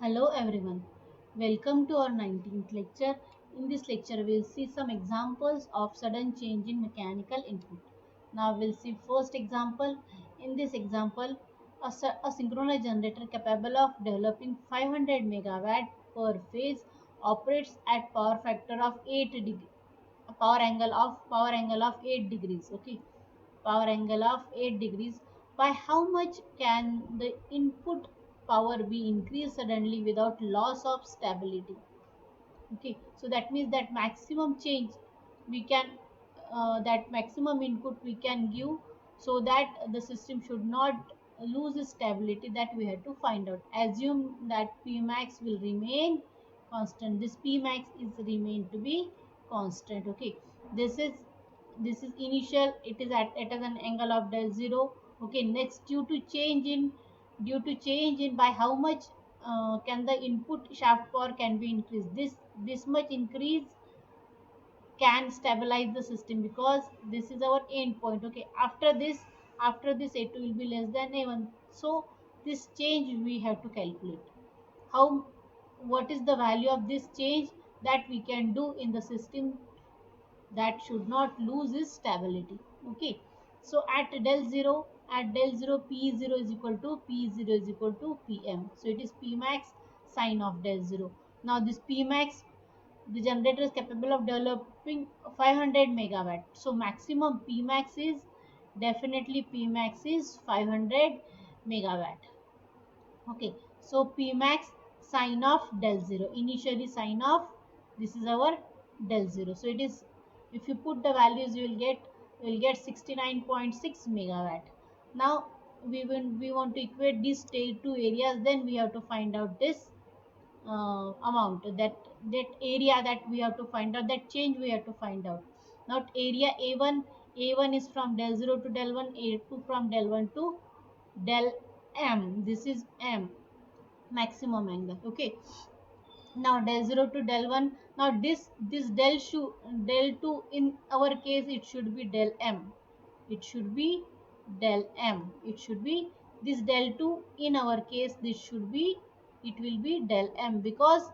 Hello everyone, welcome to our 19th lecture. In this lecture, we'll see some examples of sudden change in mechanical input. Now we'll see first example. In this example, a synchronous generator capable of developing 500 megawatt per phase operates at power factor of 8 degree, power angle of 8 degrees. Okay, power angle of 8 degrees. By how much can the input power be increased suddenly without loss of stability? Okay, so that means that maximum change we can that maximum input we can give, so that the system should not lose its stability, that we have to find out. Assume that p max will remain constant. This p max is remain to be constant. Okay, this is initial. It is an angle of del 0. Okay, next, due to change in by how much can the input shaft power can be increased. This much increase can stabilize the system, because this is our end point. Okay, after this a2 will be less than a1. So this change we have to calculate. How What is the value of this change that we can do in the system that should not lose its stability? Okay, so at del 0 p0 is equal to pm. So it is p max sine of del 0. Now this p max, the generator is capable of developing 500 megawatt. So maximum p max is, definitely p max is 500 megawatt. Okay, so p max sine of del 0, initially sine of, this is our del 0. So it is, if you put the values, you will get 69.6 megawatt. Now we want to equate these two areas, then we have to find out this amount, that area that we have to find out, that change we have to find out. Now area a1 is from del 0 to del 1, a2 from del 1 to del m. This is m, maximum angle. Okay, now del 0 to del 1. Now this del 2, in our case it should be del m. It should be del m. It should be this del 2, in our case this should be, it will be del m, because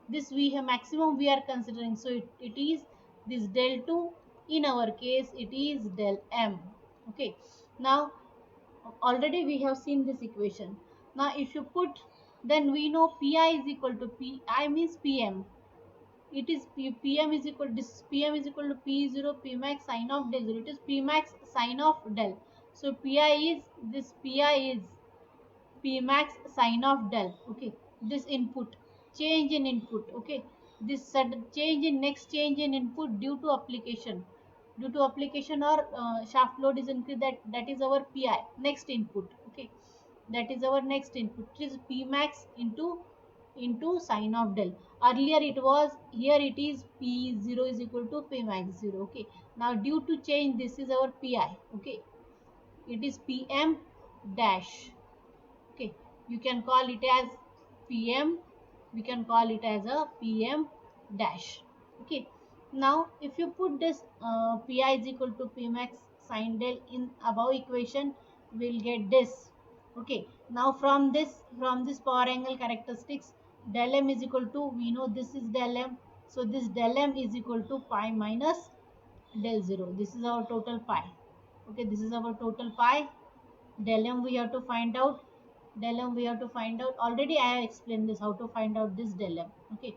this we have maximum we are considering. So it is this del 2, in our case it is del m. Okay, now already we have seen this equation. Now if you put, then we know pi is equal to pi means pm. It is pm is equal, this pm is equal to p0 p max sine of del 0. It is p max sine of del. So pi is, this pi is p max sine of del. Okay, this input, change in input. Okay, this sudden change in, next change in input due to application, or shaft load is increased, that is our pi, next input. Okay, that is our next input. It is p max into sine of del. Earlier it was, here it is p0 is equal to p max 0. Okay, now due to change, this is our pi. Okay, it is pm dash. Okay, you can call it as pm, we can call it as a pm dash. Okay, now if you put this pi is equal to p max sine del in above equation, we'll get this. Okay, now from this power angle characteristics, del m is equal to, we know this is del m. So this del m is equal to pi minus del 0. This is our total pi. Okay, this is our total pi. Del m we have to find out. Del m we have to find out. Already I have explained this, how to find out this del m. Okay,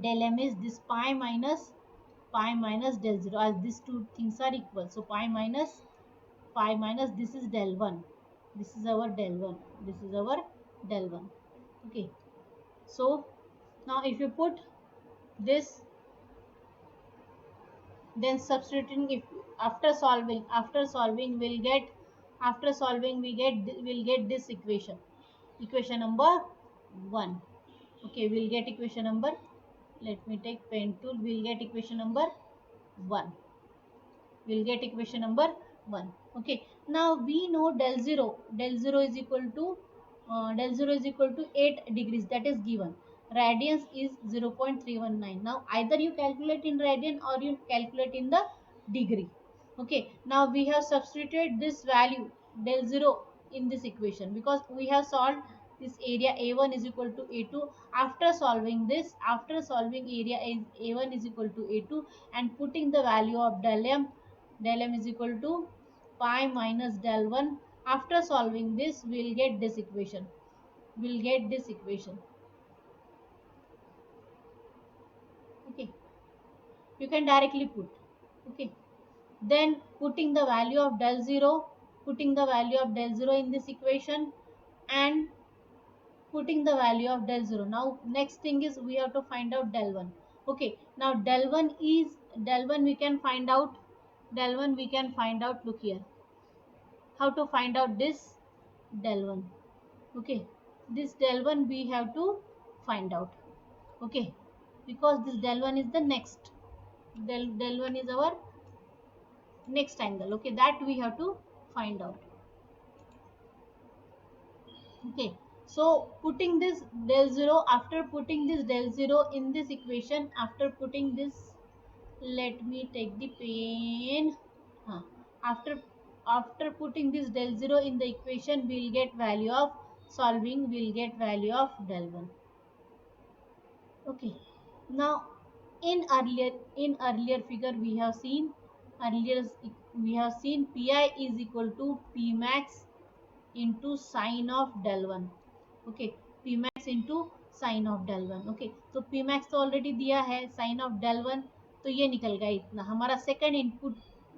del m is this pi minus del 0, as these two things are equal. So pi minus this is del 1. This is our del 1. This is our del 1. Okay, so now if you put this, then substituting, if after solving we'll get this equation number 1. Okay, we'll get equation number, let me take pen tool, we'll get equation number 1. We'll get equation number 1. Okay, now we know del 0 is equal to 8 degrees, that is given. Radians is 0.319. Now either you calculate in radian or you calculate in the degree. Okay, now we have substituted this value del 0 in this equation, because we have solved this area A1 is equal to A2. After solving this, after solving area A1 is equal to A2 and putting the value of del m is equal to pi minus del 1. After solving this, we'll get this equation. We'll get this equation. Okay, you can directly put. Okay, then putting the value of del 0, putting the value of del 0 in this equation and putting the value of del 0. Now next thing is we have to find out del 1. Okay, now del 1 is, del 1 we can find out, del 1 we can find out, look here, how to find out this del 1. Okay, this del 1 we have to find out. Okay, because this del 1 is the next, del 1 is our next angle. Okay, that we have to find out. Okay, so putting this del 0, after putting this del 0 in this equation, after putting this, let me take the pen. After putting this del 0 in the equation, we'll get value of solving, we'll get value of del 1. Okay, now in earlier figure we have seen, earlier we have seen pi is equal to p max into sine of del 1. Okay, p max into sine of del one. Okay, तो p max तो already दिया है, sign of del one, तो ये निकल गया इतना हमारा second input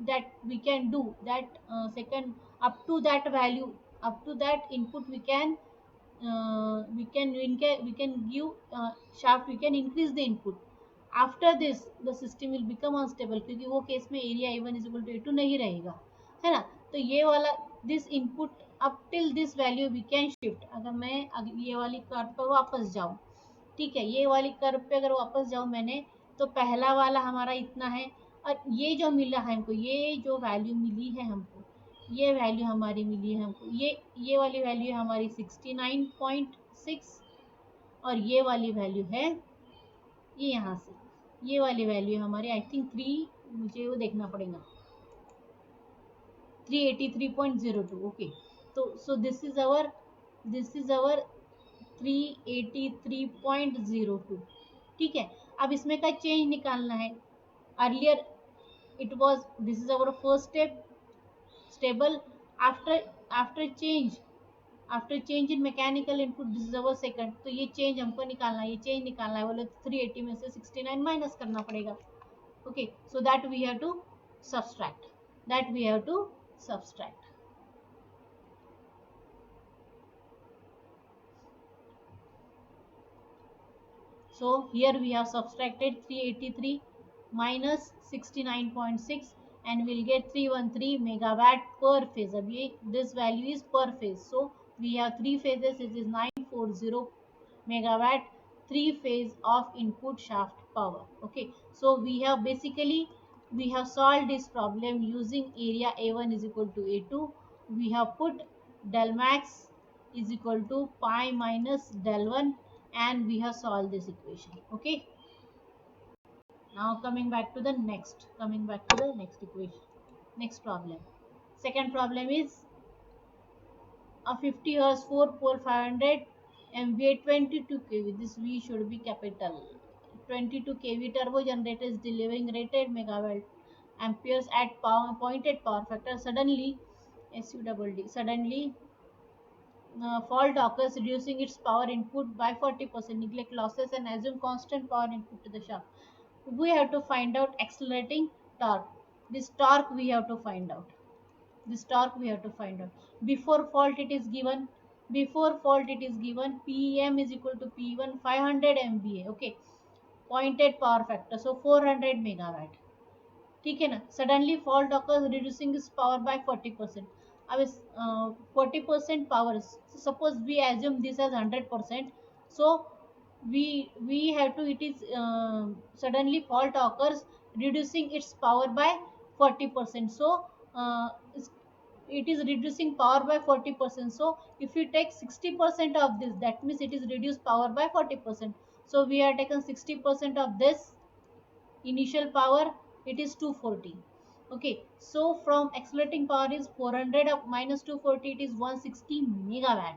that we can do that second up to that value, up to that input we can we can give shaft, we can increase the input. After this the system will become unstable, क्योंकि वो case में area A1 is equal to A2 नहीं रहेगा, है ना. तो ये वाला this input up till this value we can shift. अगर मैं ये वाली कर्व पर वापस जाऊँ, ठीक है, ये वाली कर्व पे अगर वापस जाऊँ मैंने, तो पहला वाला हमारा इतना है, और ये जो मिला है हमको, ये जो वैल्यू मिली है हमको, ये वैल्यू हमारी मिली है हमको, ये वाली वैल्यू है हमारी 69.6, और ये वाली वैल्यू है ये यहाँ से, ये वाली वैल्यू हमारी आई थिंक 3, मुझे वो देखना पड़ेगा, 383.02. ओके, तो सो दिस इज अवर 383.02. ठीक है, अब इसमें का चेंज निकालना है. Earlier it was, this is our first step, stable. After change in mechanical input, this is our second. तो ये चेंज हमको निकालना है, ये चेंज निकालना है, बोले 380 में से 69 माइनस करना पड़ेगा. Okay, so that we have to subtract, So here we have subtracted 383 minus 69.6 and we'll get 313 megawatt per phase. अब ये this value is per phase, so we have 3 phases, it is 940 megawatt, 3 phase of input shaft power. Okay, so we have basically we have solved this problem using area A1 is equal to A2. We have put del max is equal to pi minus del 1 and we have solved this equation. Okay, now coming back to the next equation, next problem. Second problem is a 50 Hz 4 pole 500 MVA 22 kV, this V should be capital, 22 kV turbo generator is delivering rated megawatt amperes at pointed power factor. Suddenly fault occurs, reducing its power input by 40%. Neglect losses and assume constant power input to the shaft. We have to find out accelerating torque. This torque we have to find out. Before fault it is given PEM is equal to P1 500 MVA. Okay, pointed power factor, so 400 megawatt. ठीक है ना. Suddenly fault occurs, reducing its power by 40%. अब इस 40% power, suppose we assume this as 100%, so we have to, it is suddenly fault occurs, reducing its power by 40%. So it is reducing power by 40%. So if you take 60% of this, that means it is reduced power by 40%. So we have taken 60% of this initial power, it is 240. Okay, so from accelerating power is 400 of minus 240, it is 160 megawatt.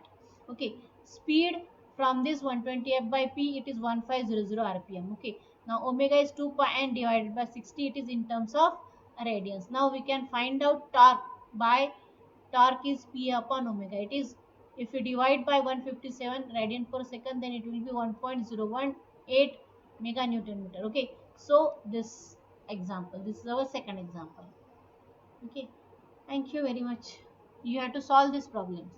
Okay, speed from this 120 f by p, it is 1500 rpm. Okay, now omega is 2 pi n divided by 60, it is in terms of radians. Now we can find out torque by, torque is p upon omega, it is, if you divide by 157 radian per second, then it will be 1.018 mega newton meter. Okay, so this example, this is our second example. Okay, thank you very much. You have to solve these problems.